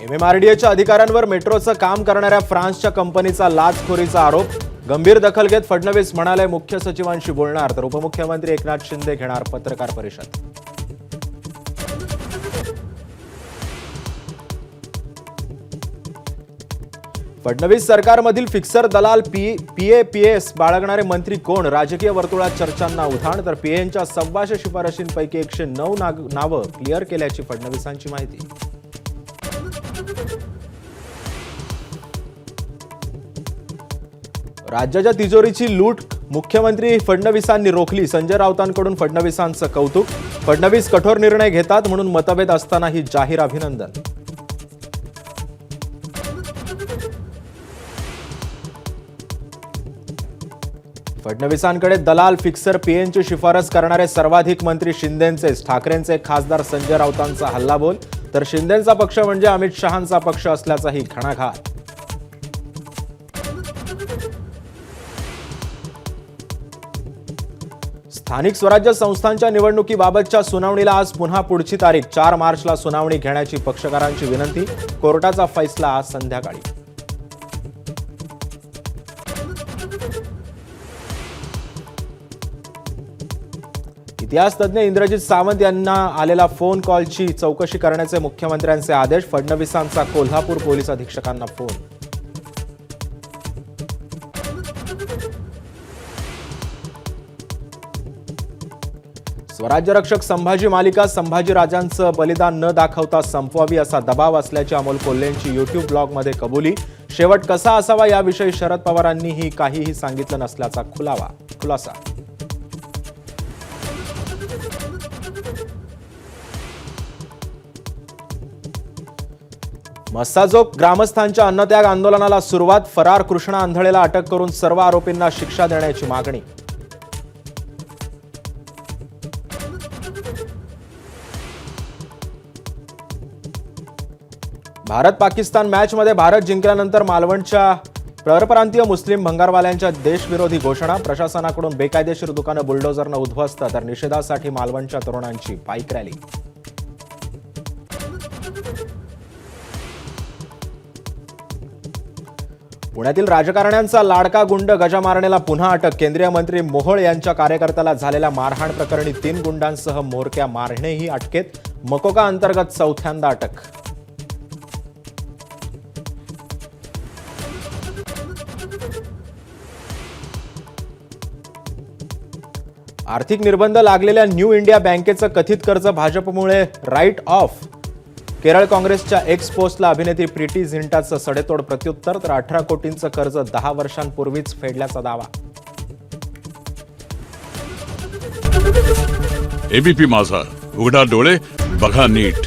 MMRDAच्या अधिकाऱ्यांवर मेट्रोचं काम करणाऱ्या फ्रान्सच्या कंपनीचा लाचखोरीचा आरोप. गंभीर दखल घेत फडणवीस म्हणाले मुख्य सचिवांशी बोलणार, तर उपमुख्यमंत्री एकनाथ शिंदे घेणार पत्रकार परिषद. फडणवीस सरकारमधील फिक्सर दलाल PAPS बाळगणारे मंत्री कोण? राजकीय वर्तुळात चर्चांना उधाण. तर PAंच्या 1,200 शिफारशींपैकी 109 नावं क्लिअर केल्याची फडणवीसांची माहिती. राज्याच्या तिजोरीची लूट मुख्यमंत्री फडणवीसांनी रोखली. संजय राऊतांकडून फडणवीसांचं कौतुक. फडणवीस कठोर निर्णय घेतात म्हणून मतभेद असतानाही जाहीर अभिनंदन. फडणवीसांकडे दलाल फिक्सर PAंची शिफारस करणारे सर्वाधिक मंत्री शिंदेंचेच. ठाकरेंचे खासदार संजय राऊतांचा हल्लाबोल. तर शिंदेंचा पक्ष म्हणजे अमित शहांचा पक्ष असल्याचाही घणाघात. स्थानिक स्वराज्य संस्थांच्या निवडणुकीबाबतच्या सुनावणीला आज पुन्हा पुढची तारीख. 4 मार्चला सुनावणी घेण्याची पक्षकारांची विनंती. कोर्टाचा फैसला आज संध्याकाळी. इतिहास तज्ञ इंद्रजित सावंत यांना आलेला फोन कॉलची चौकशी करण्याचे मुख्यमंत्र्यांचे आदेश. फडणवीसांचा कोल्हापूर पोलीस अधीक्षकांना फोन. स्वराज्य रक्षक संभाजी मालिका संभाजी राजांचं बलिदान न दाखवता संपवावी असा दबाव असल्याची अमोल कोल्हेंची YouTube ब्लॉगमध्ये कबुली. शेवट कसा असावा याविषयी शरद पवारांनीही काहीही सांगितलं नसल्याचा खुलासा. मस्साजोग ग्रामस्थांच्या अन्नत्याग आंदोलनाला सुरुवात. फरार कृष्णा आंधळेला अटक करून सर्व आरोपींना शिक्षा देण्याची मागणी. भारत पाकिस्तान मॅचमध्ये भारत जिंकल्यानंतर मालवणच्या परप्रांतीय मुस्लिम भंगारवाल्यांच्या देशविरोधी घोषणा. प्रशासनाकडून बेकायदेशीर दुकानं बुलडोझरनं उद्ध्वस्त. तर निषेधासाठी मालवणच्या तरुणांची बाईक रॅली. पुण्यातील राजकारण्यांचा लाडका गुंड गजा मारणेला पुन्हा अटक. केंद्रीय मंत्री मोहोळ यांच्या कार्यकर्त्याला झालेल्या मारहाण प्रकरणी 3 गुंडांसह म्होरक्या मारणेही अटकेत. मकोका अंतर्गत चौथ्यांदा अटक. आर्थिक निर्बंध लागलेल्या न्यू इंडिया बँकेचं कथित कर्ज भाजपमुळे राईट ऑफ. केरळ काँग्रेसच्या एक्स पोस्टला अभिनेत्री प्रीती झिंटाचं सडेतोड प्रत्युत्तर. तर 18 कोटींचं कर्ज 10 वर्षांपूर्वीच फेडल्याचा दावा. ABP माझा, उघडा डोळे बघा नीट.